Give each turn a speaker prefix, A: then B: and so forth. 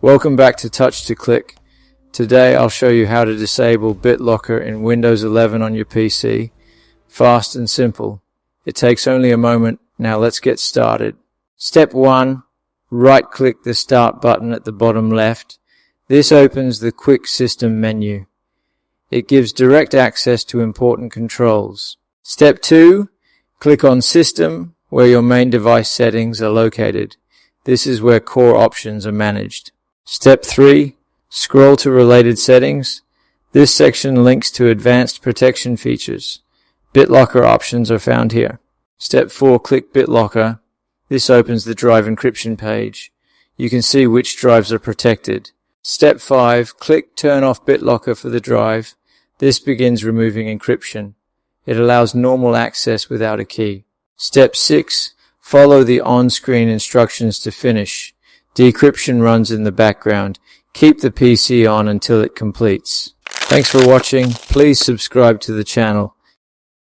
A: Welcome back to Touch to Click. Today I'll show you how to disable BitLocker in Windows 11 on your PC. Fast and simple. It takes only a moment. Now let's get started. Step 1. Right-click the Start button at the bottom left. This opens the Quick System menu. It gives direct access to important controls. Step 2. Click on System, where your main device settings are located. This is where core options are managed. Step 3. Scroll to Related Settings. This section links to advanced protection features. BitLocker options are found here. Step 4. Click BitLocker. This opens the drive encryption page. You can see which drives are protected. Step 5. Click Turn off BitLocker for the drive. This begins removing encryption. It allows normal access without a key. Step 6. Follow the on-screen instructions to finish. Decryption runs in the background. Keep the PC on until it completes. Thanks for watching. Please subscribe to the channel.